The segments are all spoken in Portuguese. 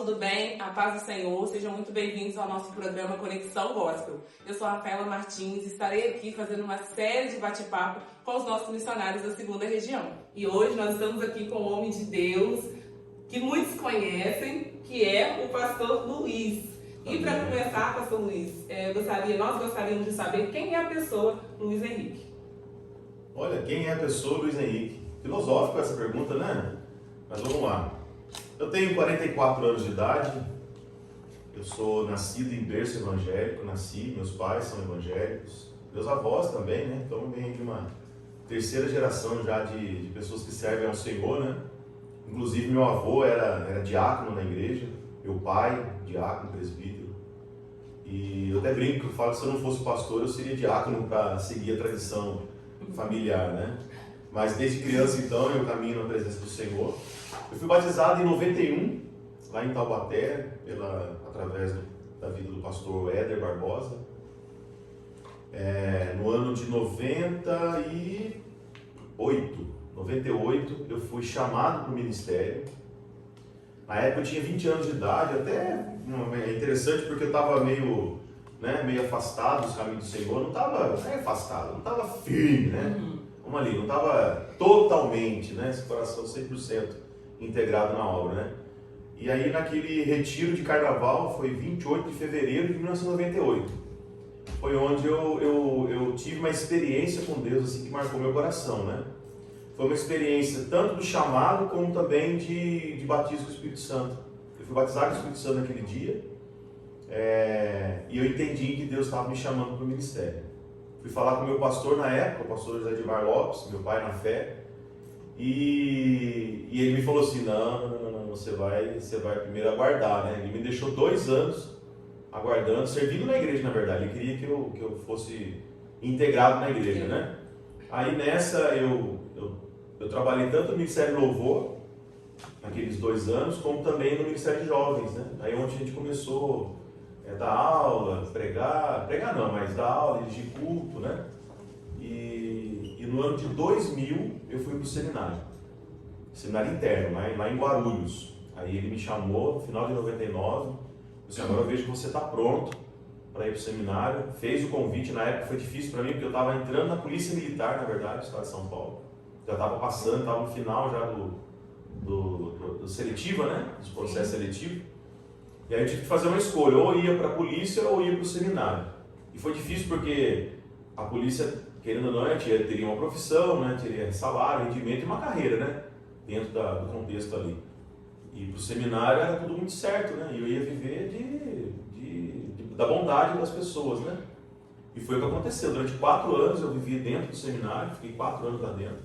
tudo bem? A paz do Senhor, sejam muito bem-vindos ao nosso programa Conexão Gospel. Eu sou a Rafaela Martins e estarei aqui fazendo uma série de bate-papo com os nossos missionários da segunda região. E hoje nós estamos aqui com um homem de Deus que muitos conhecem, que é o pastor Luiz. E para começar, pastor Luiz, nós gostaríamos de saber quem é a pessoa Luiz Henrique. Olha, quem é a pessoa Luiz Henrique? Filosófico essa pergunta, né? Mas vamos lá. Eu tenho 44 anos de idade, eu sou nascido em berço evangélico, meus pais são evangélicos, meus avós também, né? Então venho de uma terceira geração já de pessoas que servem ao Senhor, né? Inclusive meu avô era diácono na igreja, meu pai, diácono, presbítero. E eu até brinco, eu falo que se eu não fosse pastor, eu seria diácono para seguir a tradição familiar, né? Mas desde criança, então, eu caminho na presença do Senhor. Eu fui batizado em 91, lá em Taubaté, através da vida do pastor Éder Barbosa. No ano de 98, eu fui chamado para o ministério. Na época eu tinha 20 anos de idade, até é interessante porque eu estava meio afastado dos caminhos do Senhor. Não estava afastado, não estava firme, né? Vamos ali, não estava totalmente, né? Esse coração 100% integrado na obra, né? E aí naquele retiro de carnaval, foi 28 de fevereiro de 1998, foi onde eu tive uma experiência com Deus assim, que marcou meu coração, né? Foi uma experiência tanto do chamado como também de batismo com o Espírito Santo. Eu fui batizado com o Espírito Santo naquele dia, e eu entendi que Deus estava me chamando para o ministério. Fui falar com o meu pastor na época, o pastor José Edmar Lopes, meu pai na fé, e ele me falou assim, não, você vai primeiro aguardar, né? Ele me deixou 2 anos aguardando, servindo na igreja, na verdade. Ele queria que eu fosse integrado na igreja, né? Aí nessa eu trabalhei tanto no Ministério Louvor, naqueles 2 anos, como também no Ministério de Jovens, né? Aí onde a gente começou a dar aula, pregar não, mas dar aula, dirigir culto, né? E no ano de 2000 eu fui para o seminário interno, lá em Guarulhos. Aí ele me chamou no final de 99, disse, agora eu vejo que você está pronto para ir para o seminário. Fez o convite, na época foi difícil para mim, porque eu estava entrando na Polícia Militar, na verdade, do Estado de São Paulo. Já estava passando, estava no final já do seletiva, né? Dos processos seletivos. E aí eu tive que fazer uma escolha, ou ia para a polícia ou ia para o seminário. E foi difícil porque a polícia, querendo ou não, teria uma profissão, né? Teria salário, rendimento e uma carreira, né? Dentro do contexto ali. E para o seminário era tudo muito certo, né? E eu ia viver da bondade das pessoas, né? E foi o que aconteceu. Durante 4 anos eu vivi dentro do seminário, fiquei 4 anos lá dentro.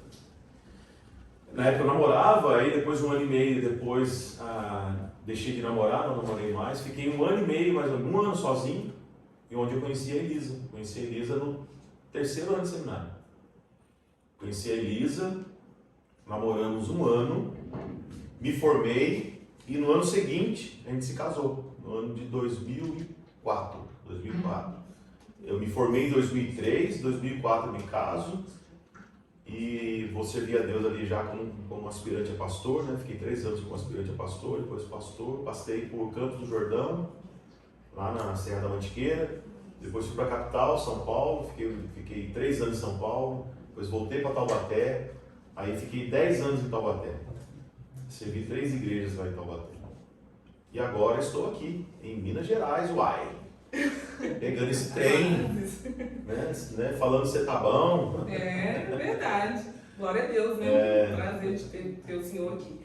Na época eu namorava, aí depois de 1 ano e meio, depois deixei de namorar, não namorei mais. Fiquei 1 ano e meio, mais ou menos, 1 ano sozinho, e onde eu conheci a Elisa. Conheci a Elisa no 3º ano de seminário. Conheci a Elisa, namoramos 1 ano, me formei e no ano seguinte a gente se casou, no ano de 2004. Eu me formei em 2003, 2004 eu me caso e vou servir a Deus ali já como aspirante a pastor, né? Fiquei 3 anos como aspirante a pastor, depois pastor, passei por Campos do Jordão, lá na Serra da Mantiqueira, depois fui para a capital, São Paulo, fiquei 3 anos em São Paulo, depois voltei para Taubaté, aí fiquei 10 anos em Taubaté, servi 3 igrejas lá em Taubaté. E agora estou aqui, em Minas Gerais, pegando esse trem, né? Falando que você tá bom. É verdade. Glória a Deus, né? Prazer de ter o senhor aqui.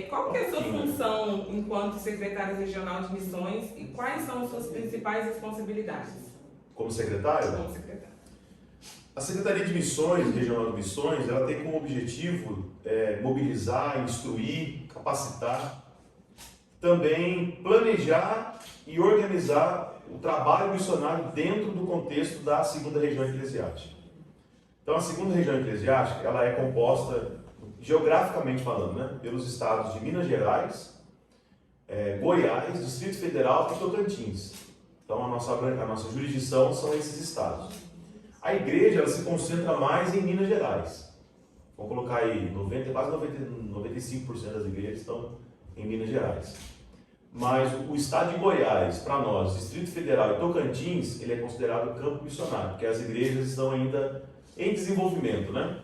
Qual que é a sua função enquanto secretário regional de missões e quais são as suas principais responsabilidades? Como secretário? Como secretário. A Secretaria de Missões, Regional de Missões, ela tem como objetivo mobilizar, instruir, capacitar, também planejar e organizar o trabalho missionário dentro do contexto da segunda região eclesiástica. Então, a segunda região eclesiástica, ela é composta, geograficamente falando, né, pelos estados de Minas Gerais, Goiás, Distrito Federal e Tocantins. Então, a nossa jurisdição são esses estados. A igreja ela se concentra mais em Minas Gerais. Vamos colocar aí, quase 95% das igrejas estão em Minas Gerais. mas o estado de Goiás, para nós, Distrito Federal e Tocantins, ele é considerado campo missionário, porque as igrejas estão ainda em desenvolvimento, né?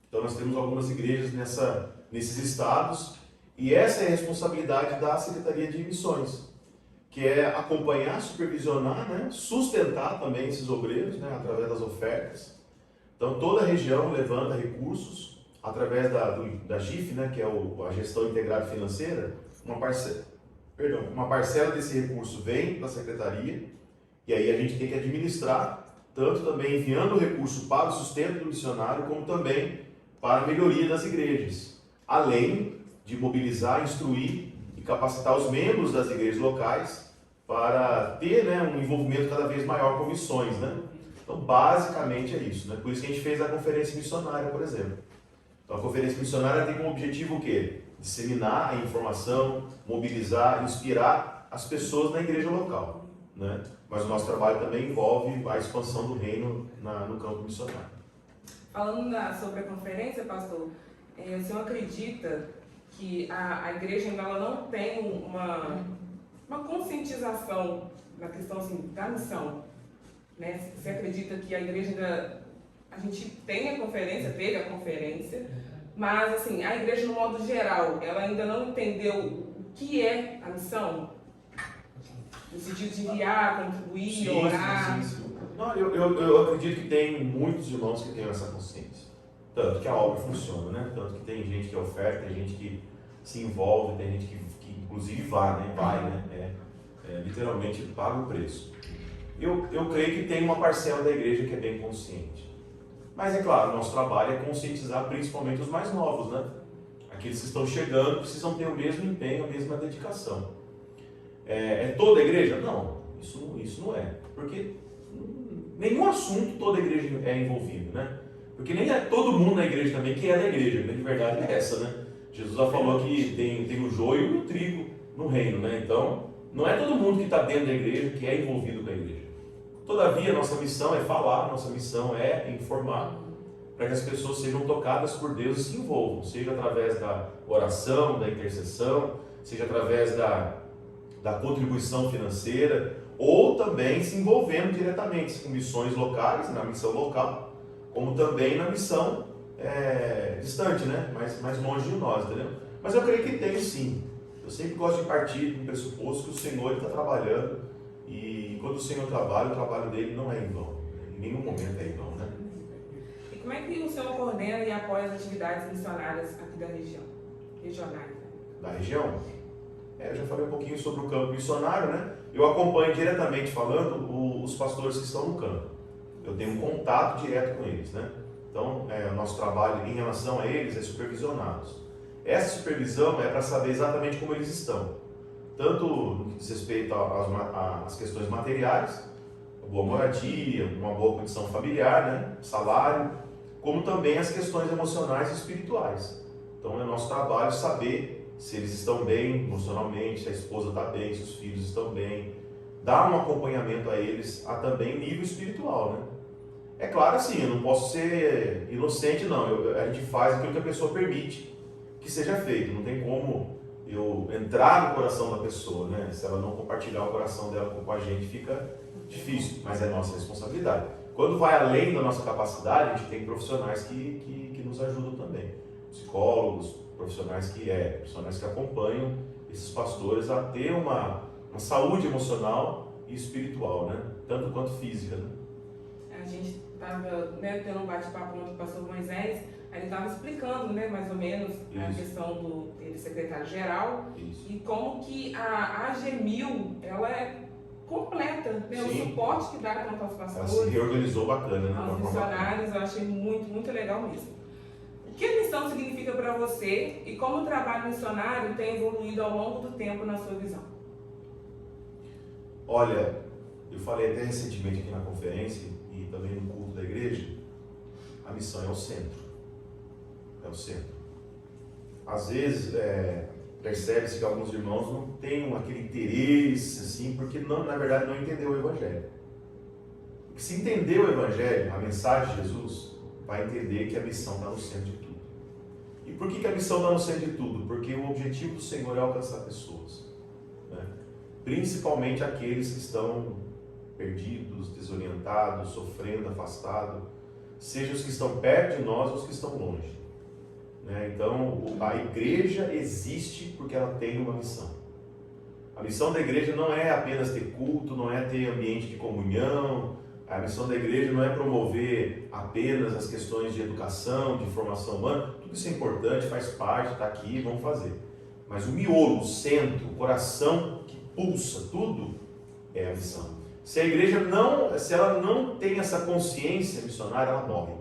Então nós temos algumas igrejas nesses estados, e essa é a responsabilidade da Secretaria de Missões, que é acompanhar, supervisionar, né? Sustentar também esses obreiros, né? Através das ofertas. Então toda a região levanta recursos através da GIF, né? Que é a Gestão Integrada Financeira, uma parcela desse recurso vem da Secretaria, e aí a gente tem que administrar, tanto também enviando o recurso para o sustento do missionário, como também para a melhoria das igrejas, além de mobilizar, instruir e capacitar os membros das igrejas locais para ter, né, um envolvimento cada vez maior com missões, né? Então, basicamente é isso, né? Por isso que a gente fez a conferência missionária, por exemplo. Então, a conferência missionária tem como objetivo o quê? Disseminar a informação, mobilizar, inspirar as pessoas na igreja local, né? Mas o nosso trabalho também envolve a expansão do reino no campo missionário. Falando sobre a conferência, pastor, o senhor acredita que a igreja ainda ela não tem uma conscientização na questão assim, da missão? Né? Você acredita que a igreja ainda... A gente tem a conferência, teve a conferência, mas assim, a igreja no modo geral, ela ainda não entendeu o que é a missão? No sentido de enviar, contribuir, orar? Sim. Não, eu acredito que tem muitos irmãos que têm essa consciência. Tanto que a obra funciona, né? Tanto que tem gente que oferta, tem gente que se envolve, tem gente que inclusive vai, né? Literalmente paga o preço. Eu creio que tem uma parcela da igreja que é bem consciente. Mas é claro, nosso trabalho é conscientizar principalmente os mais novos, né? Aqueles que estão chegando precisam ter o mesmo empenho, a mesma dedicação. É toda a igreja? Não, isso não é. Porque nenhum assunto toda a igreja é envolvida, né? Porque nem é todo mundo na igreja também que é da igreja, a grande verdade é essa, né? Jesus já falou que tem o joio e o trigo no reino, né? Então, não é todo mundo que está dentro da igreja que é envolvido com a igreja. Todavia, nossa missão é falar, nossa missão é informar, para que as pessoas sejam tocadas por Deus e se envolvam, seja através da oração, da intercessão, seja através da contribuição financeira, ou também se envolvendo diretamente com missões locais, na missão local, como também na missão distante, né? mais longe de nós, entendeu? Mas eu creio que tem sim. Eu sempre gosto de partir do pressuposto que o Senhor está trabalhando, e quando o Senhor trabalha, o trabalho dele não é em vão, em nenhum momento é em vão, né? E como é que o Senhor coordena e apoia as atividades missionárias aqui da região, regionais? Da região? Eu já falei um pouquinho sobre o campo missionário, né? Eu acompanho diretamente falando os pastores que estão no campo. Eu tenho um contato direto com eles, né? Então, o nosso trabalho em relação a eles é supervisioná-los. Essa supervisão é para saber exatamente como eles estão. Tanto no que diz respeito às questões materiais, boa moradia, uma boa condição familiar, né? Salário, como também as questões emocionais e espirituais. Então, é nosso trabalho saber se eles estão bem emocionalmente, se a esposa está bem, se os filhos estão bem, dar um acompanhamento a eles também nível espiritual, né? É claro assim, eu não posso ser inocente não, a gente faz aquilo que a pessoa permite que seja feito, não tem como eu entrar no coração da pessoa, né? Se ela não compartilhar o coração dela com a gente, fica difícil, mas é nossa responsabilidade. Quando vai além da nossa capacidade, a gente tem profissionais que nos ajudam também, psicólogos, profissionais que acompanham esses pastores a ter uma saúde emocional e espiritual, né? Tanto quanto física, né? A gente estava tendo um bate-papo com o pastor Moisés, aí ele estava explicando, né, mais ou menos a questão dele secretário-geral e como que a AG1000, ela é completa, né? O suporte que dá para os pastores. Ela se reorganizou bacana, né? Aos missionários, eu achei muito, muito legal mesmo. O que a missão significa para você e como o trabalho missionário tem evoluído ao longo do tempo na sua visão? Olha, eu falei até recentemente aqui na conferência e também no culto da igreja, a missão é o centro. É o centro. Às vezes, percebe-se que alguns irmãos não têm aquele interesse, assim, porque na verdade não entendeu o Evangelho. Porque se entender o Evangelho, a mensagem de Jesus, vai entender que a missão está no centro de tudo. E por que a missão está no centro de tudo? Porque o objetivo do Senhor é alcançar pessoas. principalmente aqueles que estão perdidos, desorientados, sofrendo, afastados, seja os que estão perto de nós ou os que estão longe. Né? Então, a igreja existe porque ela tem uma missão. A missão da igreja não é apenas ter culto, não é ter ambiente de comunhão. A missão da igreja não é promover apenas as questões de educação, de formação humana. Tudo isso é importante, faz parte, está aqui, vamos fazer. Mas o miolo, o centro, o coração que pulsa tudo é a missão. Se a igreja se ela não tem essa consciência missionária, ela morre.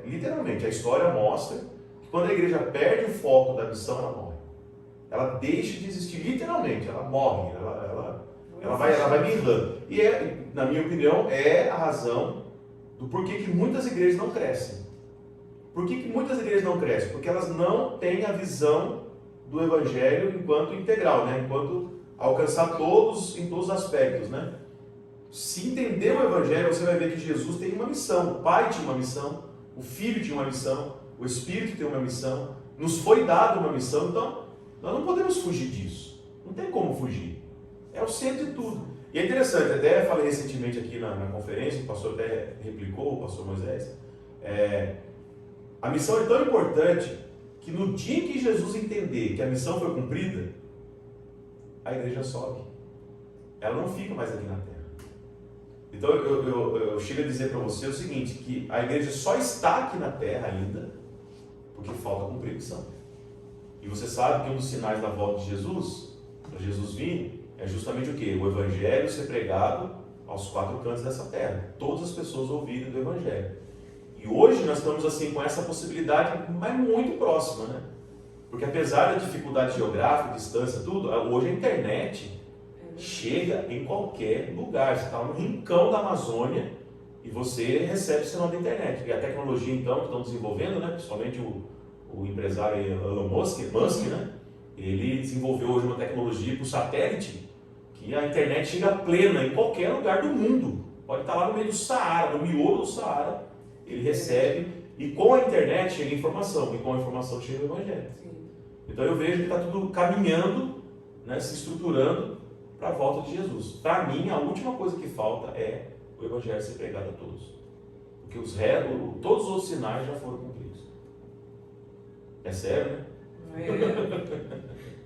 Literalmente, a história mostra que quando a igreja perde o foco da missão, ela morre. Ela deixa de existir, literalmente, ela morre, ela vai mirrando. E, na minha opinião, é a razão do porquê que muitas igrejas não crescem. Por que muitas igrejas não crescem? Porque elas não têm a visão do Evangelho enquanto integral, né? Enquanto alcançar todos, em todos os aspectos, né? Se entender o Evangelho, você vai ver que Jesus tem uma missão, o Pai tinha uma missão, o Filho tinha uma missão, o Espírito tem uma missão, nos foi dado uma missão, então nós não podemos fugir disso, não tem como fugir, é o centro de tudo. E é interessante, até falei recentemente aqui na conferência, o pastor até replicou, o pastor Moisés, a missão é tão importante que no dia em que Jesus entender que a missão foi cumprida, a igreja sobe, ela não fica mais aqui na terra. Então eu chego a dizer para você o seguinte, que a igreja só está aqui na terra ainda porque falta cumprir a missão. E você sabe que um dos sinais da volta de Jesus, para Jesus vir, é justamente o quê? O Evangelho ser pregado aos quatro cantos dessa terra. Todas as pessoas ouvirem do Evangelho. E hoje nós estamos assim com essa possibilidade, mas muito próxima, né? Porque apesar da dificuldade geográfica, distância, tudo, hoje a internet chega em qualquer lugar. Você está no rincão da Amazônia e você recebe o sinal da internet. E a tecnologia, então, que estão desenvolvendo, né? Principalmente o empresário Elon Musk, né? Ele desenvolveu hoje uma tecnologia para o satélite que a internet chega plena em qualquer lugar do mundo. Pode estar lá no meio do Saara, no miolo do Saara, ele recebe, e com a internet chega informação, e com a informação chega o Evangelho. Sim. Então eu vejo que está tudo caminhando, né, se estruturando para a volta de Jesus. Para mim, a última coisa que falta é o Evangelho ser pregado a todos. Porque todos os outros sinais já foram cumpridos. É sério, né?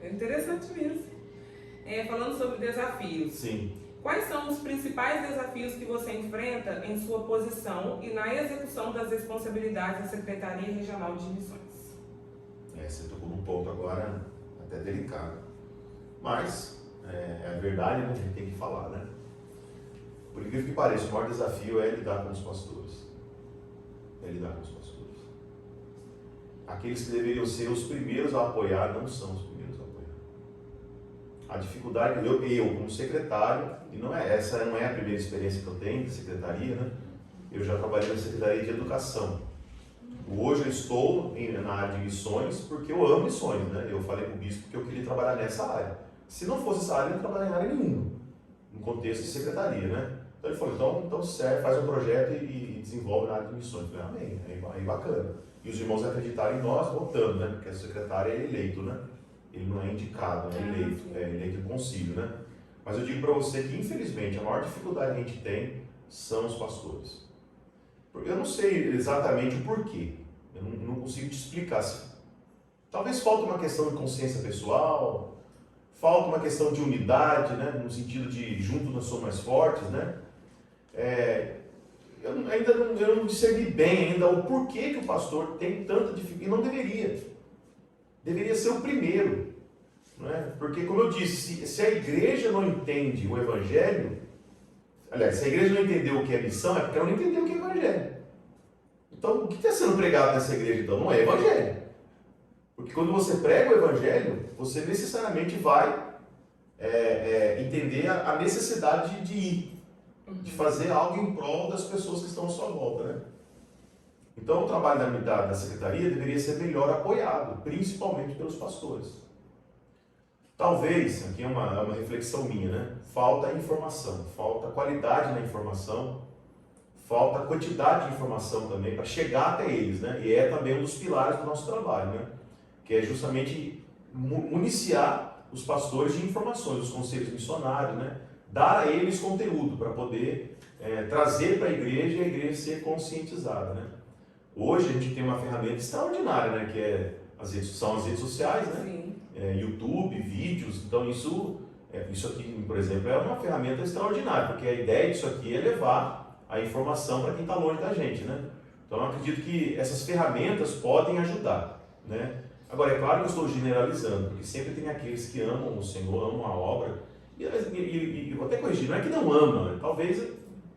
É interessante mesmo. Falando sobre desafios. Sim. Quais são os principais desafios que você enfrenta em sua posição e na execução das responsabilidades da Secretaria Regional de Missões? Você tocou num ponto agora até delicado. Mas é a verdade, né? A gente tem que falar, né? Por incrível que pareça, o maior desafio é lidar com os pastores. Aqueles que deveriam ser os primeiros a apoiar não são os primeiros a apoiar. A dificuldade, eu como secretário, e essa não é a primeira experiência que eu tenho de secretaria, né? Eu já trabalhei na Secretaria de Educação. Hoje eu estou na área de missões porque eu amo missões, né? Eu falei para o bispo que eu queria trabalhar nessa área. Se não fosse essa área, eu não trabalharia em área nenhuma, no contexto de secretaria, né? Então ele falou, então serve, faz um projeto e desenvolve na área de missões. Eu falei, amém, aí bacana. E os irmãos acreditaram em nós votando, né? Porque a secretária é eleito, né? Ele não é indicado, é eleito em concílio, né? Mas eu digo para você que, infelizmente, a maior dificuldade que a gente tem são os pastores. Eu não sei exatamente o porquê, eu não consigo te explicar. Talvez falte uma questão de consciência pessoal, falta uma questão de unidade, né? No sentido de juntos nós somos mais fortes, né? Eu não discerni bem ainda o porquê que o pastor tem tanta dificuldade, e não deveria. Deveria ser o primeiro, não é? Porque, como eu disse, se a igreja não entende o Evangelho, aliás, se a igreja não entendeu o que é missão, é porque ela não entendeu o que é Evangelho. Então, o que está sendo pregado nessa igreja, então? Não é Evangelho. Porque quando você prega o Evangelho, você necessariamente vai entender a necessidade de ir, de fazer algo em prol das pessoas que estão à sua volta, né? Então o trabalho da secretaria deveria ser melhor apoiado, principalmente pelos pastores. Talvez, aqui é uma reflexão minha, né? Falta informação, falta qualidade na informação, falta quantidade de informação também para chegar até eles, né? E é também um dos pilares do nosso trabalho, né? Que é justamente municiar os pastores de informações, os conselhos missionários, né? Dar a eles conteúdo para poder trazer para a igreja e a igreja ser conscientizada, né? Hoje a gente tem uma ferramenta extraordinária, né? Que são as redes sociais, né? YouTube, vídeos, então isso aqui, por exemplo, é uma ferramenta extraordinária, porque a ideia disso aqui é levar a informação para quem está longe da gente, né? Então eu acredito que essas ferramentas podem ajudar, né? Agora, é claro que eu estou generalizando, porque sempre tem aqueles que amam o Senhor, amam a obra, e vou até corrigir, não é que não ama, né? Talvez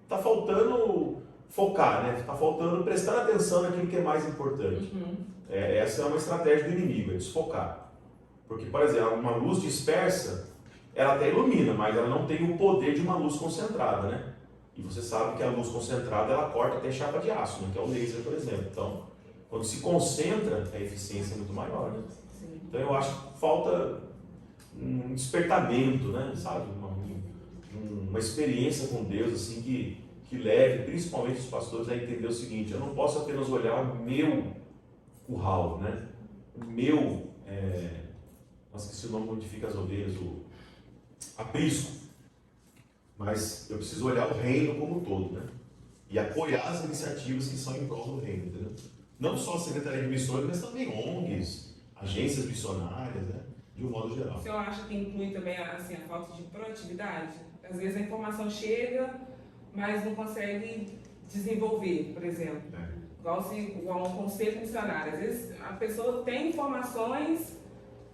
está faltando focar, né? Está faltando prestar atenção naquilo que é mais importante. Essa é uma estratégia do inimigo, é desfocar. Porque, por exemplo, uma luz dispersa, ela até ilumina, mas ela não tem o poder de uma luz concentrada, né? E você sabe que a luz concentrada, ela corta até chapa de aço, né? Que é o laser, por exemplo. Então, quando se concentra, a eficiência é muito maior, né? Então, eu acho que falta um despertamento, né? Sabe? Uma experiência com Deus, assim, que leve, principalmente os pastores, a entender o seguinte: eu não posso apenas olhar o meu curral, né? O meu... Nossa, esqueci o nome onde fica as ovelhas, o aprisco. Mas eu preciso olhar o reino como um todo, né? E apoiar as iniciativas que são em prol do reino, entendeu? Não só a Secretaria de Missões, mas também ONGs, agências missionárias, né? De um modo geral. O senhor acha que inclui também assim, a falta de proatividade? Às vezes a informação chega, mas não consegue desenvolver, por exemplo. Igual um conselho missionário. Às vezes a pessoa tem informações,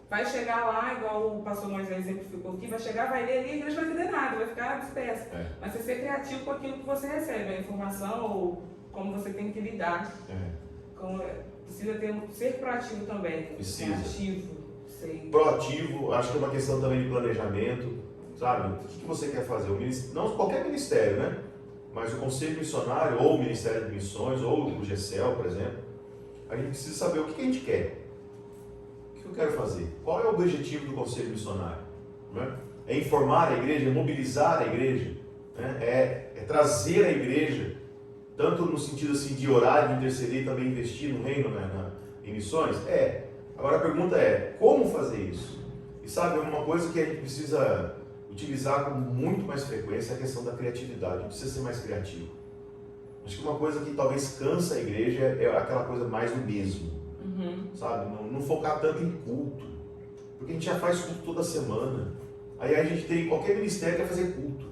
vai chegar lá, igual o pastor Moisés exemplificou aqui, vai chegar, vai ler ali, a igreja não vai entender nada, vai ficar dispersa. Mas você ser criativo com aquilo que você recebe, a informação ou como você tem que lidar. Precisa ser proativo também. Precisa. Proativo. Proativo, acho que é uma questão também de planejamento, sabe? O que você quer fazer? Não qualquer ministério, né? Mas o Conselho Missionário, ou o Ministério de Missões, ou o GECEL, por exemplo, a gente precisa saber o que a gente quer. O que eu quero fazer? Qual é o objetivo do Conselho Missionário? Né? É informar a igreja, é mobilizar a igreja, né? É trazer a igreja, tanto no sentido assim, de orar, de interceder e também investir no reino, né? Em missões? Agora a pergunta é, como fazer isso? E sabe, uma coisa que a gente precisa utilizar com muito mais frequência é a questão da criatividade. A gente precisa ser mais criativo. Acho que uma coisa que talvez cansa a igreja é aquela coisa mais do mesmo. Sabe? Não focar tanto em culto. Porque a gente já faz culto toda semana. Aí a gente tem, qualquer ministério quer fazer culto.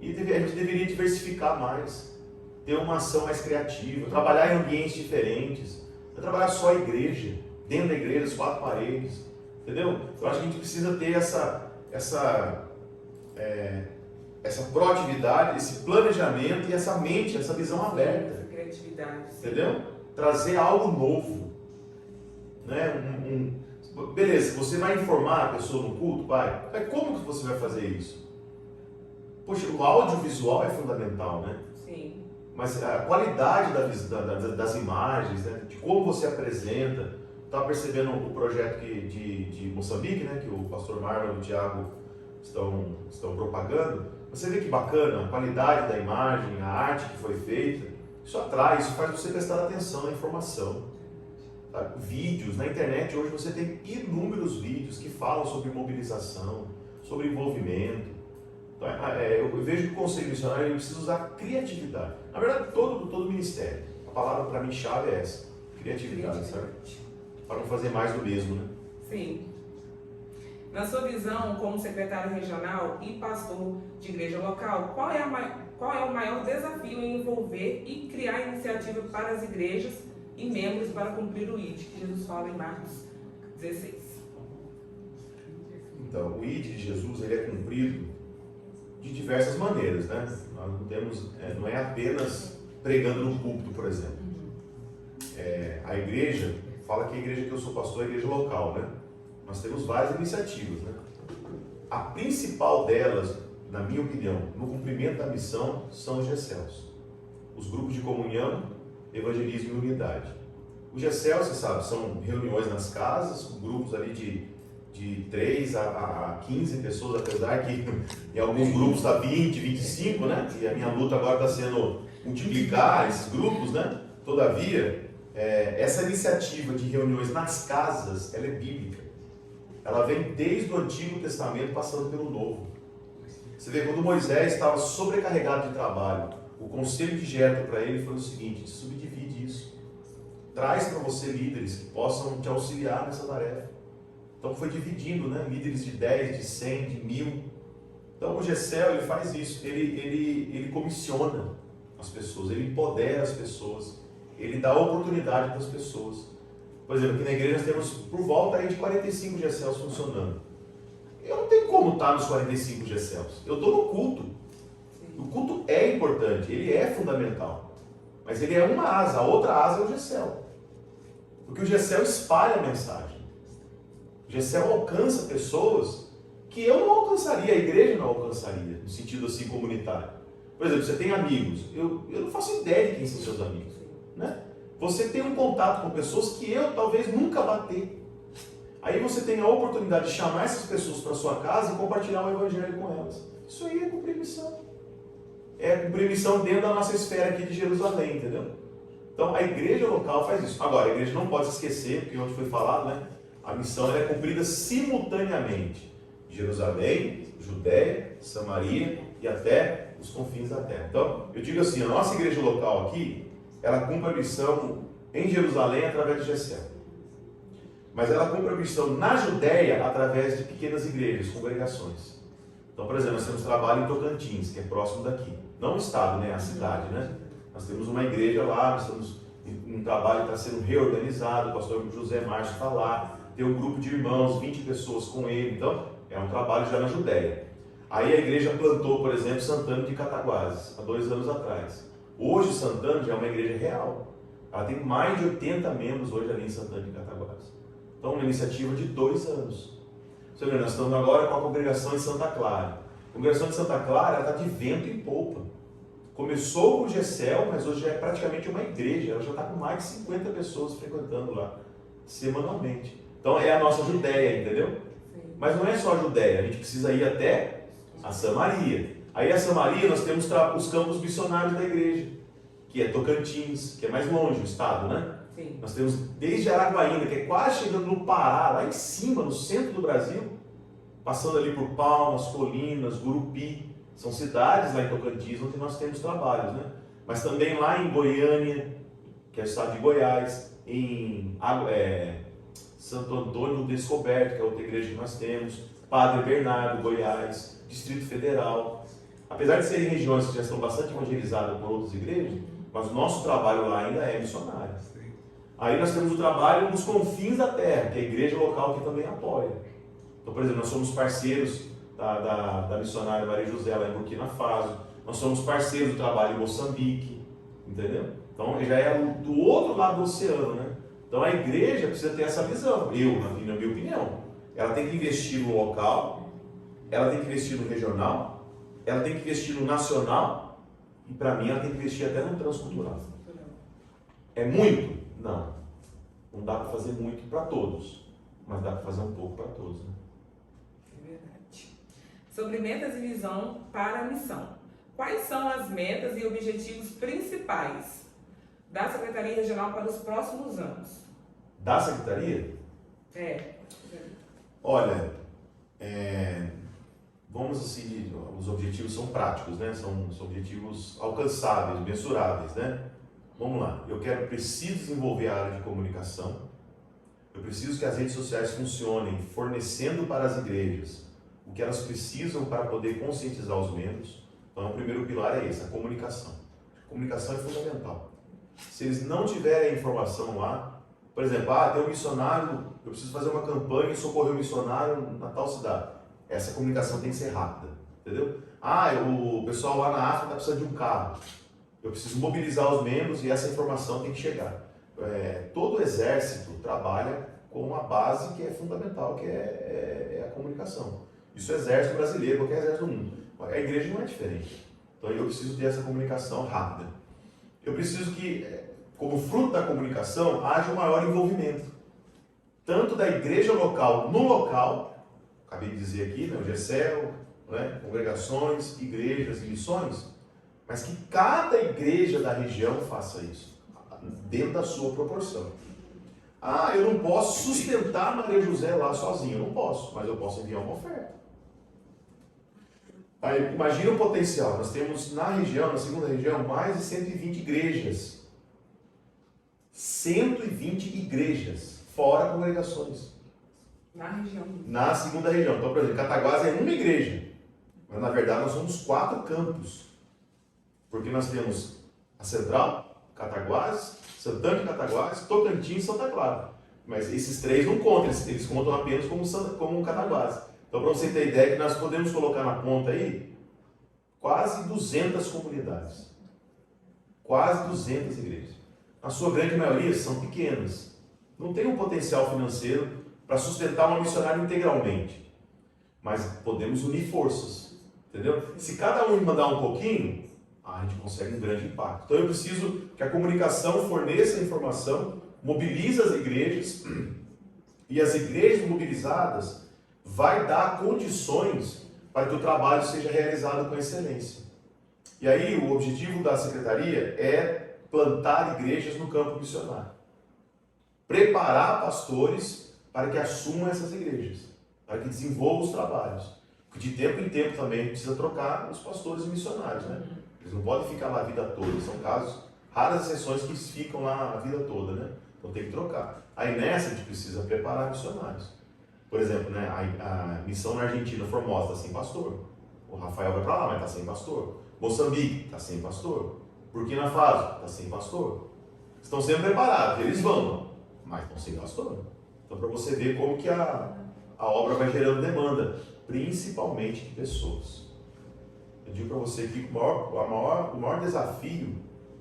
E a gente deveria diversificar mais. Ter uma ação mais criativa. Trabalhar em ambientes diferentes. Não trabalhar só a igreja. Dentro da igreja, as quatro paredes. Entendeu? Eu acho que a gente precisa ter essa proatividade, esse planejamento e essa mente, essa visão aberta. Essa criatividade. Entendeu? Trazer algo novo. Né? Beleza, você vai informar a pessoa no culto, pai? Mas como que você vai fazer isso? Poxa, o audiovisual é fundamental, né? Sim. Mas a qualidade das imagens, né? De como você apresenta. Estava percebendo o projeto de Moçambique, né? Que o pastor Marlon e o Thiago estão propagando. Você vê que bacana a qualidade da imagem, a arte que foi feita. Isso atrai, isso faz você prestar atenção na informação. Sabe? Vídeos, na internet hoje você tem inúmeros vídeos que falam sobre mobilização, sobre envolvimento. Então, eu vejo que o Conselho Missionário ele precisa usar criatividade. Na verdade, todo ministério. A palavra para mim chave é essa, criatividade, sabe? Para não fazer mais do mesmo, né? Sim. Na sua visão, como secretário regional e pastor de igreja local, qual é o maior desafio em envolver e criar iniciativa para as igrejas e membros para cumprir o ID, que Jesus fala em Marcos 16? Então, o ID de Jesus ele é cumprido de diversas maneiras, né? Nós não temos, não é apenas pregando no púlpito, por exemplo. A igreja, fala que a igreja que eu sou pastor é a igreja local, né? Nós temos várias iniciativas, né? A principal delas, na minha opinião, no cumprimento da missão, são os GECELs. Os grupos de comunhão, evangelismo e unidade. Os GECELs, você sabe, são reuniões nas casas, com grupos ali de 3 a 15 pessoas, apesar que em alguns grupos está 20, 25, né? E a minha luta agora está sendo multiplicar esses grupos, né? Todavia, essa iniciativa de reuniões nas casas, ela é bíblica. ela vem desde o Antigo Testamento passando pelo Novo. Você vê, quando Moisés estava sobrecarregado de trabalho, o conselho de Jetro para ele foi o seguinte: subdivide isso. Traz para você líderes que possam te auxiliar nessa tarefa. Então foi dividindo, né? Líderes de 10, de 100, de 1000. Então o Gessel, ele faz isso, ele comissiona as pessoas, ele empodera as pessoas, ele dá oportunidade para as pessoas. Por exemplo, aqui na igreja nós temos por volta aí de 45 Gessels funcionando. Eu não tenho como estar nos 45 Gessels, eu estou no culto. O culto é importante, ele é fundamental, mas ele é uma asa, a outra asa é o Gessel. Porque o Gessel espalha a mensagem. O Gessel alcança pessoas que eu não alcançaria, a igreja não alcançaria, no sentido assim comunitário. Por exemplo, você tem amigos, eu não faço ideia de quem são seus amigos, né? Você tem um contato com pessoas que eu talvez nunca vá ter. Aí você tem a oportunidade de chamar essas pessoas para sua casa e compartilhar o evangelho com elas. Isso aí é cumprir missão. É cumprir missão dentro da nossa esfera aqui de Jerusalém, entendeu? Então a igreja local faz isso. Agora, a igreja não pode se esquecer, porque onde foi falado, né? A missão ela é cumprida simultaneamente. Jerusalém, Judéia, Samaria e até os confins da terra. Então, eu digo assim, a nossa igreja local aqui, ela cumpre a missão em Jerusalém através de Gessel. Mas ela cumpre a missão na Judéia através de pequenas igrejas, congregações. Então, por exemplo, nós temos trabalho em Tocantins, que é próximo daqui. Não o estado, né? A cidade, né? Nós temos uma igreja lá, nós temos um trabalho que está sendo reorganizado, o pastor José Márcio está lá, tem um grupo de irmãos, 20 pessoas com ele, então é um trabalho já na Judéia. Aí a igreja plantou, por exemplo, Santana de Cataguases, há 2 anos atrás. Hoje Santana já é uma igreja real. Ela tem mais de 80 membros hoje ali em Santana de Cataguases. Então, uma iniciativa de 2 anos. Você vê, nós estamos agora com a congregação em Santa Clara. A congregação de Santa Clara está de vento em polpa. Começou com o Gessel, mas hoje é praticamente uma igreja. Ela já está com mais de 50 pessoas frequentando lá, semanalmente. Então é a nossa Judéia, entendeu? Sim. Mas não é só a Judéia, a gente precisa ir até a Samaria. Aí a Samaria nós temos os campos missionários da igreja, que é Tocantins, que é mais longe o estado, né? Sim. Nós temos desde Araguaína, que é quase chegando no Pará, lá em cima, no centro do Brasil, passando ali por Palmas, Colinas, Gurupi. São cidades lá em Tocantins onde nós temos trabalhos, né? Mas também lá em Goiânia, que é o estado de Goiás, em Santo Antônio do Descoberto, que é outra igreja que nós temos, Padre Bernardo, Goiás, Distrito Federal. Apesar de serem regiões que já estão bastante evangelizadas por outras igrejas, mas o nosso trabalho lá ainda é missionário. Aí nós temos o trabalho nos confins da terra, que é a igreja local que também apoia. Então, por exemplo, nós somos parceiros da missionária Maria José lá em Burkina Faso, nós somos parceiros do trabalho em Moçambique, entendeu? Então já é do outro lado do oceano, né? Então a igreja precisa ter essa visão, na minha opinião. Ela tem que investir no local, ela tem que investir no regional, ela tem que investir no nacional e para mim ela tem que investir até no transcultural. É muito? Não. Não dá para fazer muito para todos, mas dá para fazer um pouco para todos, né? É verdade. Sobre metas e visão para a missão. Quais são as metas e objetivos principais da Secretaria Regional para os próximos anos? Da Secretaria? Olha, vamos assim, os objetivos são práticos, né? São objetivos alcançáveis, mensuráveis, né? Vamos lá, preciso desenvolver a área de comunicação, eu preciso que as redes sociais funcionem fornecendo para as igrejas o que elas precisam para poder conscientizar os membros. Então o primeiro pilar é esse, a comunicação. A comunicação é fundamental. Se eles não tiverem a informação lá, por exemplo, tem um missionário, eu preciso fazer uma campanha e socorrer um missionário na tal cidade. Essa comunicação tem que ser rápida, entendeu? O pessoal lá na África precisa de um carro. Eu preciso mobilizar os membros e essa informação tem que chegar. Todo o exército trabalha com uma base que é fundamental, que é a comunicação. Isso é o exército brasileiro, qualquer exército do mundo. A igreja não é diferente. Então eu preciso ter essa comunicação rápida. Eu preciso que, como fruto da comunicação, haja um maior envolvimento. Tanto da igreja local no local, acabei de dizer aqui, né, o Gessel, né, congregações, igrejas e missões, mas que cada igreja da região faça isso, dentro da sua proporção. Ah, eu não posso sustentar Maria José lá sozinho. Eu não posso, mas eu posso enviar uma oferta. Aí, imagina o potencial. Nós temos na região, na segunda região, mais de 120 igrejas. 120 igrejas, fora congregações. Na região. Na segunda região. Então, por exemplo, Cataguases é uma igreja. Mas, na verdade, nós somos 4 campos. Porque nós temos a Central, Cataguases, Santana de Cataguases, Tocantins e Santa Clara. Mas esses 3 não contam, eles contam apenas como Cataguases. Então, para você ter ideia, que nós podemos colocar na conta aí quase 200 comunidades. Quase 200 igrejas. A sua grande maioria são pequenas. Não tem um potencial financeiro para sustentar uma missionária integralmente. Mas podemos unir forças. Entendeu? Se cada um mandar um pouquinho, a gente consegue um grande impacto. Então eu preciso que a comunicação forneça a informação, mobilize as igrejas, e as igrejas mobilizadas vai dar condições para que o trabalho seja realizado com excelência. E aí o objetivo da secretaria é plantar igrejas no campo missionário. Preparar pastores para que assumam essas igrejas, para que desenvolvam os trabalhos. Porque de tempo em tempo também precisa trocar os pastores e missionários, né? Eles não podem ficar lá a vida toda, são casos, raras exceções que ficam lá a vida toda, né? Então tem que trocar. Aí nessa a gente precisa preparar missionários. Por exemplo, né, a missão na Argentina, Formosa, está sem pastor. O Rafael vai para lá, mas está sem pastor. Moçambique, está sem pastor. Burkina Faso, está sem pastor. Estão sendo preparados, eles vão, mas estão sem pastor. Então, para você ver como que a obra vai gerando demanda, principalmente de pessoas. Eu digo para você que o maior desafio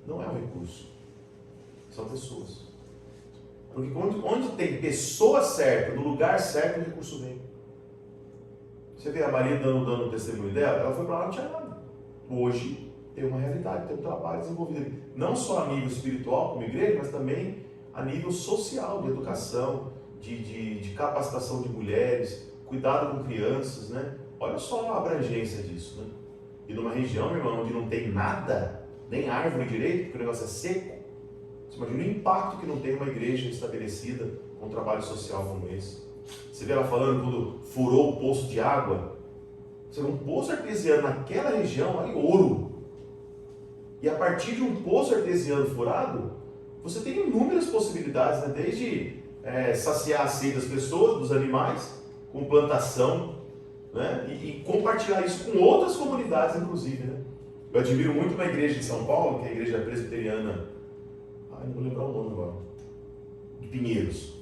não é o recurso, são pessoas. Porque onde tem pessoa certa, no lugar certo, o recurso vem. Você vê a Maria dando o testemunho dela, ela foi para lá, não tinha nada. Hoje tem uma realidade, tem um trabalho desenvolvido ali. Não só a nível espiritual como igreja, mas também a nível social, de educação, de capacitação de mulheres, cuidado com crianças, né? Olha só a abrangência disso, né? E numa região, meu irmão, onde não tem nada, nem árvore direito, porque o negócio é seco, você imagina o impacto que não tem uma igreja estabelecida com um trabalho social como esse. Você vê ela falando quando furou o poço de água. Você vê um poço artesiano naquela região, vale ouro. E a partir de um poço artesiano furado, você tem inúmeras possibilidades, né? Desde saciar a sede das pessoas, dos animais, com plantação, né? E compartilhar isso com outras comunidades, inclusive, né? Eu admiro muito uma igreja de São Paulo, que é a igreja presbiteriana, não vou lembrar o nome agora, de Pinheiros,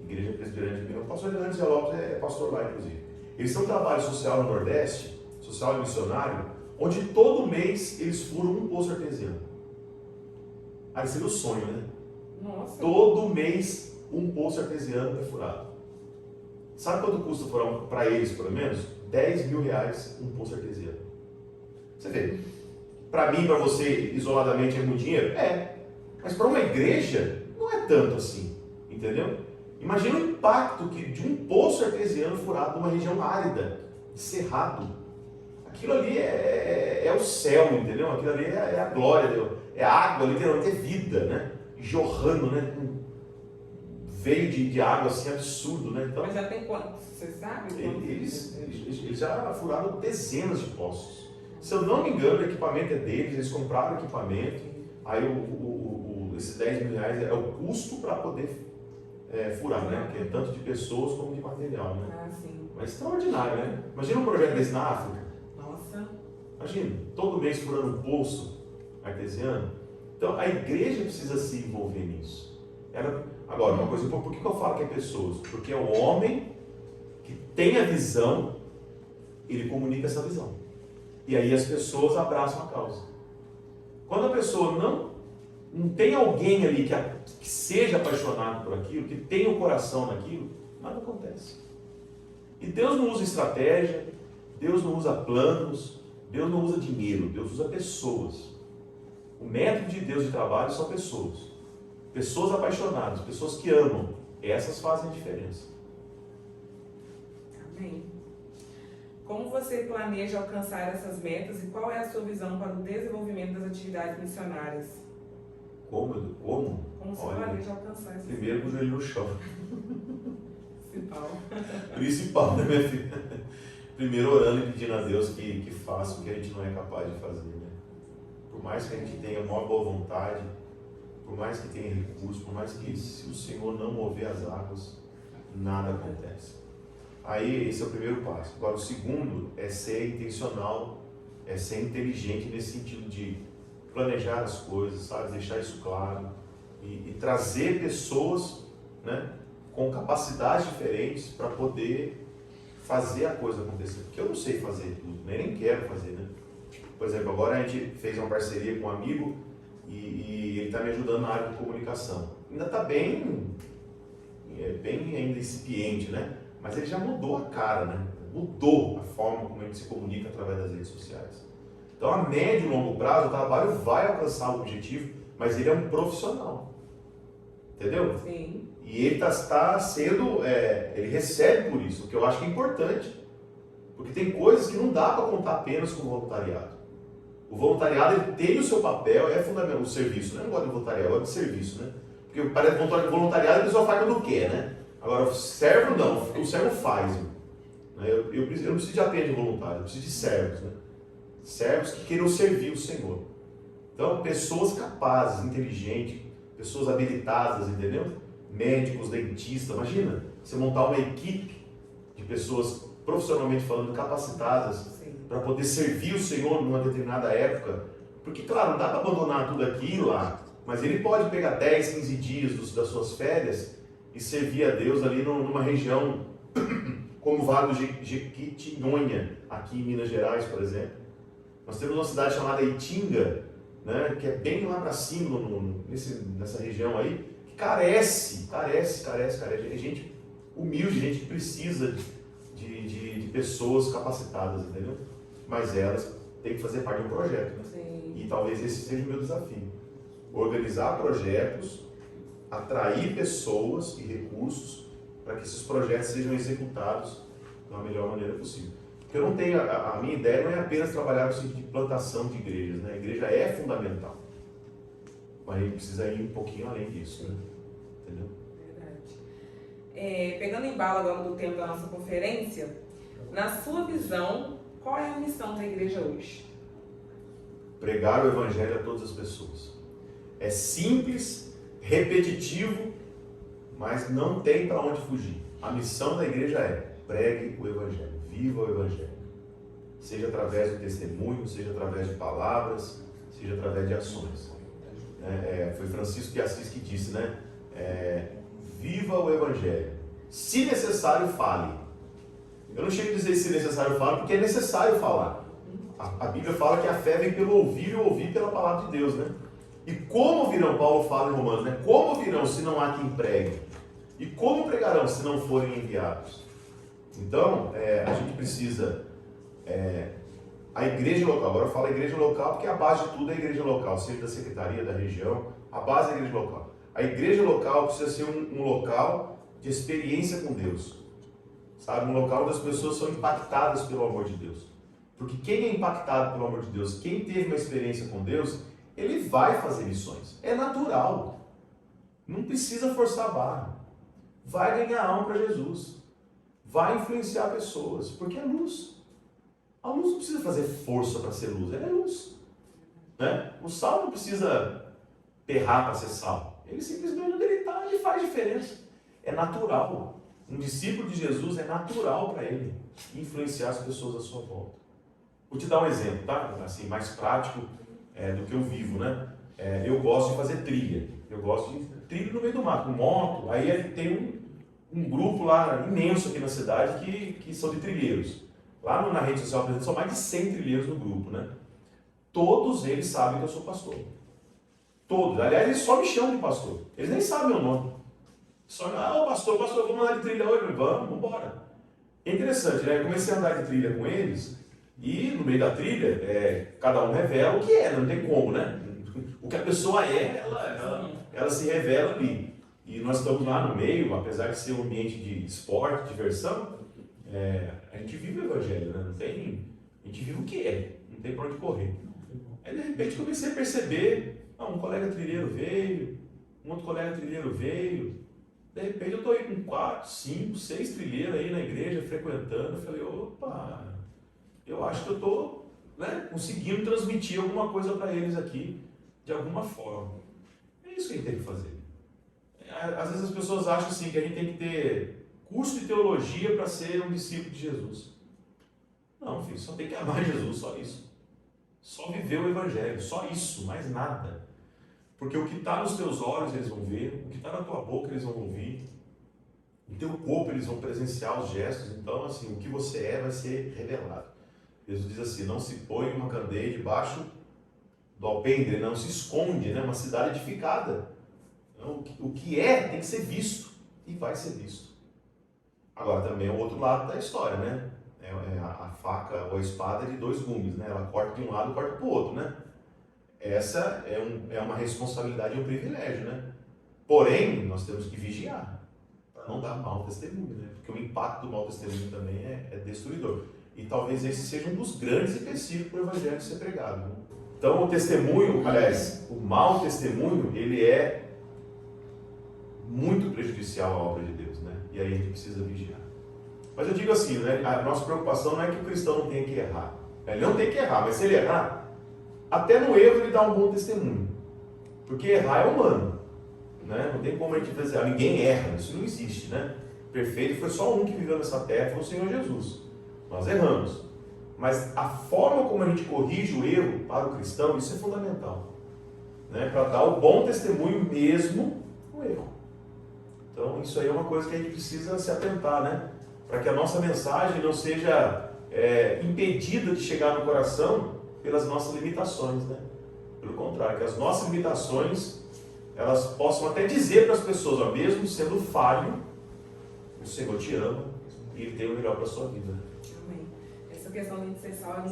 igreja presbiteriana de Pinheiros. O pastor Hernandes de Lopes é pastor lá, inclusive. Eles têm um trabalho social no Nordeste, social e missionário, onde todo mês eles furam um poço artesiano. Aí seria o sonho, né? Nossa. Todo mês um poço artesiano é furado. Sabe quanto custa para eles, pelo menos? R$10 mil um poço artesiano. Você vê, para mim, para você, isoladamente é muito dinheiro? É. Mas para uma igreja, não é tanto assim. Entendeu? Imagina o impacto de um poço artesiano furado numa região árida, de cerrado. Aquilo ali é o céu, entendeu? Aquilo ali é a glória, é água, literalmente é vida, né? Jorrando, né? Veio de água assim, absurdo, né? Então, mas já tem quantos? Você sabe? Eles já furaram dezenas de poços. Se eu não me engano, o equipamento é deles, eles compraram o equipamento, aí esses R$10 mil é o custo para poder furar, né? Que é tanto de pessoas como de material, né? Ah, sim. Mas extraordinário, né? Imagina um projeto desse na África. Nossa. Imagina, todo mês furando um poço artesiano. Então, a igreja precisa se envolver nisso. Agora, uma coisa, por que eu falo que é pessoas? Porque é o homem que tem a visão, ele comunica essa visão. E aí as pessoas abraçam a causa. Quando a pessoa não tem alguém ali que seja apaixonado por aquilo, que tenha o coração naquilo, nada acontece. E Deus não usa estratégia, Deus não usa planos, Deus não usa dinheiro, Deus usa pessoas. O método de Deus de trabalho são pessoas. Pessoas apaixonadas, pessoas que amam. Essas fazem a diferença. Amém. Como você planeja alcançar essas metas e qual é a sua visão para o desenvolvimento das atividades missionárias? Como? Como se planeja alcançar esse Primeiro com o joelho no chão. principal. Principal, né, minha filha? Primeiro orando e pedindo a Deus que faça o que a gente não é capaz de fazer, né? Por mais que a gente tenha maior boa vontade, por mais que tenha recurso, por mais que se o Senhor não mover as águas, nada acontece. Aí esse é o primeiro passo. Agora o segundo é ser intencional, é ser inteligente nesse sentido de planejar as coisas, sabe? Deixar isso claro e trazer pessoas, né, com capacidades diferentes para poder fazer a coisa acontecer. Porque eu não sei fazer tudo, né? Nem quero fazer, né? Por exemplo, agora a gente fez uma parceria com um amigo e ele está me ajudando na área de comunicação. Ainda está bem ainda incipiente, né? Mas ele já mudou a cara, né? Mudou a forma como a gente se comunica através das redes sociais. Então, a médio e longo prazo, o trabalho vai alcançar o objetivo, mas ele é um profissional. Entendeu? Sim. E ele está sendo, ele recebe por isso, o que eu acho que é importante. Porque tem coisas que não dá para contar apenas com o voluntariado. O voluntariado, ele tem o seu papel, é fundamental, o serviço, né? Eu não gosto de voluntariado, eu gosto de serviço, né? Porque parece que voluntariado a pessoa faz quando quer, né? Agora, servo não, o servo faz. Né? Eu não preciso de apenas de voluntário, eu preciso de servos, né? Servos que queiram servir o Senhor. Então, pessoas capazes, inteligentes, pessoas habilitadas, entendeu? Médicos, dentistas, imagina, você montar uma equipe de pessoas profissionalmente falando, capacitadas para poder servir o Senhor numa determinada época. Porque, claro, não dá para abandonar tudo aqui e lá, mas ele pode pegar 10, 15 dias das suas férias e servir a Deus ali numa região como o Vale do Jequitinhonha, aqui em Minas Gerais, por exemplo. Nós temos uma cidade chamada Itinga, né, que é bem lá para cima, nessa região aí, que carece. É gente humilde, gente que precisa de pessoas capacitadas, entendeu? Mas elas têm que fazer parte de um projeto, né? Sim. E talvez esse seja o meu desafio. Organizar projetos, atrair pessoas e recursos para que esses projetos sejam executados da melhor maneira possível. Porque eu não tenho, a minha ideia não é apenas trabalhar no sentido de plantação de igrejas, né? A igreja é fundamental, mas a gente precisa ir um pouquinho além disso, né? Entendeu? Verdade. Pegando embalo agora do tempo da nossa conferência, na sua visão, qual é a missão da igreja hoje? Pregar o evangelho a todas as pessoas. É simples, repetitivo, mas não tem para onde fugir. A missão da igreja é: pregue o evangelho, viva o evangelho. Seja através do testemunho, seja através de palavras, seja através de ações. Foi Francisco de Assis que disse, né? Viva o evangelho. Se necessário, fale. Eu não chego a dizer se necessário, fale, porque é necessário falar. A Bíblia fala que a fé vem pelo ouvir e ouvir pela palavra de Deus, né? E como virão, Paulo fala em Romanos, né? Como virão se não há quem pregue? E como pregarão se não forem enviados? Então, a gente precisa... a igreja local, agora eu falo a igreja local porque a base de tudo é a igreja local, seja da secretaria, da região, a base é a igreja local. A igreja local precisa ser um local de experiência com Deus, sabe? Um local onde as pessoas são impactadas pelo amor de Deus. Porque quem é impactado pelo amor de Deus, quem teve uma experiência com Deus, ele vai fazer missões. É natural. Não precisa forçar a barra. Vai ganhar alma para Jesus. Vai influenciar pessoas, porque é luz. A luz não precisa fazer força para ser luz, ela é luz. Né? O sal não precisa perrar para ser sal. Ele simplesmente, onde ele está, ele faz diferença. É natural. Um discípulo de Jesus é natural para ele influenciar as pessoas à sua volta. Vou te dar um exemplo, tá? Assim, mais prático do que eu vivo, né? Eu gosto de fazer trilha. Eu gosto de trilha no meio do mato, com moto. Aí tem um grupo lá imenso aqui na cidade que são de trilheiros. Lá na rede social, por exemplo, são mais de 100 trilheiros no grupo, né? Todos eles sabem que eu sou pastor. Todos. Aliás, eles só me chamam de pastor. Eles nem sabem meu nome. Só, pastor, vamos andar de trilha hoje? Vamos embora. É interessante, né? Eu comecei a andar de trilha com eles e no meio da trilha, cada um revela o que é, não tem como, né? O que a pessoa ela se revela ali. E nós estamos lá no meio, apesar de ser um ambiente de esporte, diversão, a gente vive o evangelho, né? A gente vive o que é, não tem para onde correr. Aí de repente comecei a perceber, Não, um colega trilheiro veio, um outro colega trilheiro veio. De repente eu estou aí com 4, 5, 6 trilheiros aí na igreja, frequentando. Eu falei, opa, eu acho que eu estou, né, conseguindo transmitir alguma coisa para eles aqui, de alguma forma. É isso que a gente tem que fazer. Às vezes as pessoas acham assim, que a gente tem que ter curso de teologia para ser um discípulo de Jesus. Não, filho, só tem que amar Jesus, só isso. Só viver o Evangelho, só isso, mais nada. Porque o que está nos teus olhos eles vão ver, o que está na tua boca eles vão ouvir, no teu corpo eles vão presenciar os gestos. Então, assim, o que você é vai ser revelado. Jesus diz assim, não se põe uma candeia debaixo do alpendre, não se esconde, né? Uma cidade edificada. Então, o que é tem que ser visto e vai ser visto. Agora também é o outro lado da história, né? A faca ou a espada de 2 gumes, né? Ela corta de um lado e corta para o outro, né? Essa é uma responsabilidade e um privilégio, né? Porém, nós temos que vigiar para não dar mau testemunho, né? Porque o impacto do mau testemunho também é destruidor. E talvez esse seja um dos grandes empecilhos para o Evangelho ser pregado, né? Então, o testemunho, aliás, o mau testemunho, ele é muito prejudicial à obra de Deus, né? E aí a gente precisa vigiar. Mas eu digo assim, né? A nossa preocupação não é que o cristão não tenha que errar. Ele não tem que errar, mas se ele errar, até no erro ele dá um bom testemunho. Porque errar é humano, né? Não tem como a gente dizer, ninguém erra, isso não existe, né? Perfeito foi só um que viveu nessa terra, foi o Senhor Jesus. Nós erramos. Mas a forma como a gente corrige o erro para o cristão, isso é fundamental, né? Para dar o bom testemunho mesmo no erro. Então isso aí é uma coisa que a gente precisa se atentar, né? Para que a nossa mensagem não seja impedida de chegar no coração pelas nossas limitações, né? Pelo contrário, que as nossas limitações elas possam até dizer para as pessoas, ó, mesmo sendo falho, o Senhor te ama e Ele tem o melhor para a sua vida. Amém. Essa questão de ser sal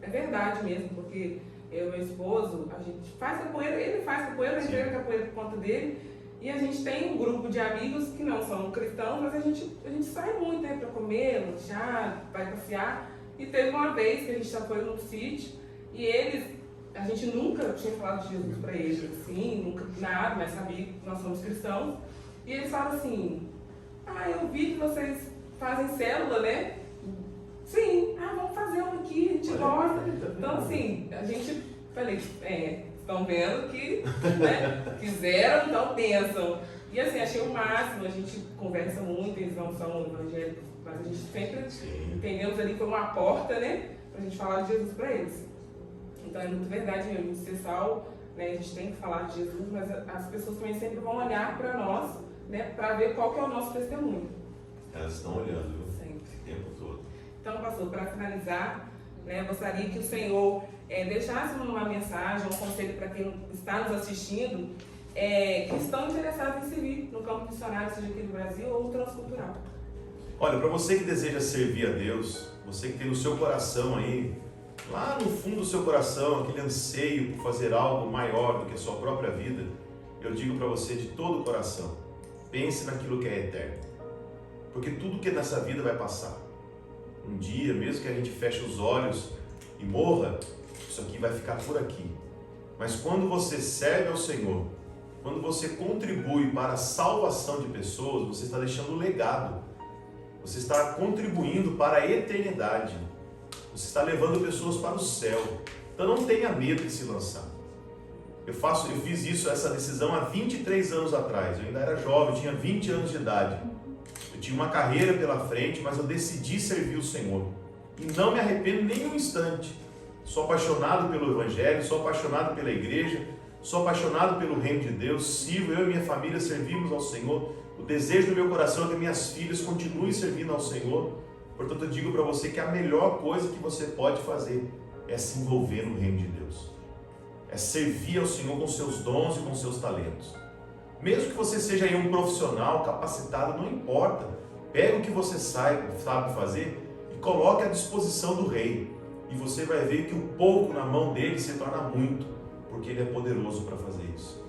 é verdade mesmo, porque eu e meu esposo, a gente faz capoeira, ele faz capoeira, eu entrego capoeira por conta dele, e a gente tem um grupo de amigos que não são cristãos, mas a gente sai muito, né, para comer, lanchar, vai passear. E teve uma vez que a gente já foi num sítio e a gente nunca tinha falado de Jesus para eles, assim, nunca nada, mas sabia que nós somos cristãos. E eles falam assim, eu vi que vocês fazem célula, né? Sim, vamos fazer uma aqui, a gente gosta. Então, assim, a gente, falei, estão vendo que, né, quiseram, então pensam. E assim, achei o máximo, a gente conversa muito, eles não são evangélicos, mas a gente sempre entendemos ali como uma porta, né, pra gente falar de Jesus para eles. Então é muito verdade mesmo, ser sal, né, a gente tem que falar de Jesus, mas as pessoas também sempre vão olhar para nós, né, para ver qual que é o nosso testemunho. Elas estão olhando, viu? Sempre. O tempo todo. Então, pastor, para finalizar, né, eu gostaria que o Senhor deixasse uma mensagem, um conselho para quem está nos assistindo, que estão interessados em servir no campo missionário, seja aqui no Brasil ou transcultural. Olha, para você que deseja servir a Deus, você que tem no seu coração aí, lá no fundo do seu coração, aquele anseio por fazer algo maior do que a sua própria vida, eu digo para você de todo o coração, pense naquilo que é eterno. Porque tudo que é nessa vida vai passar. Um dia, mesmo que a gente feche os olhos e morra, isso aqui vai ficar por aqui. Mas quando você serve ao Senhor, quando você contribui para a salvação de pessoas, você está deixando um legado. Você está contribuindo para a eternidade. Você está levando pessoas para o céu. Então não tenha medo de se lançar. Eu fiz essa decisão há 23 anos atrás. Eu ainda era jovem, eu tinha 20 anos de idade. Eu tinha uma carreira pela frente, mas eu decidi servir o Senhor. E não me arrependo nem um instante. Sou apaixonado pelo Evangelho, sou apaixonado pela igreja, sou apaixonado pelo reino de Deus, sirvo, eu e minha família servimos ao Senhor. O desejo do meu coração é que minhas filhas continuem servindo ao Senhor. Portanto, eu digo para você que a melhor coisa que você pode fazer é se envolver no reino de Deus. É servir ao Senhor com seus dons e com seus talentos. Mesmo que você seja aí um profissional capacitado, não importa. Pega o que você sabe fazer e coloque à disposição do Rei. E você vai ver que o pouco na mão dele se torna muito, porque ele é poderoso para fazer isso.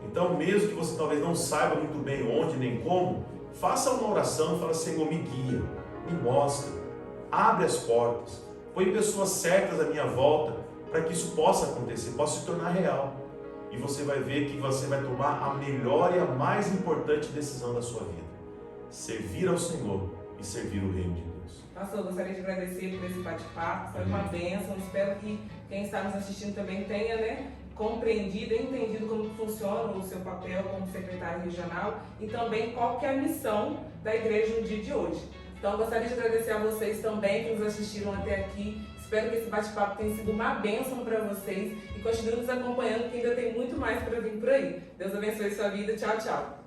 Então, mesmo que você talvez não saiba muito bem onde nem como, faça uma oração e fala: Senhor, me guia, me mostra, abre as portas, põe pessoas certas à minha volta para que isso possa acontecer, possa se tornar real. e você vai ver que você vai tomar a melhor e a mais importante decisão da sua vida: servir ao Senhor e servir o reino de Deus. Pastor, eu gostaria de agradecer por esse bate-papo, foi uma bênção. Espero que quem está nos assistindo também tenha, compreendido e entendido como funciona o seu papel como secretário regional e também qual que é a missão da igreja no dia de hoje. Então, eu gostaria de agradecer a vocês também que nos assistiram até aqui. Espero que esse bate-papo tenha sido uma bênção para vocês e continuem nos acompanhando, que ainda tem muito mais para vir por aí. Deus abençoe sua vida. Tchau, tchau.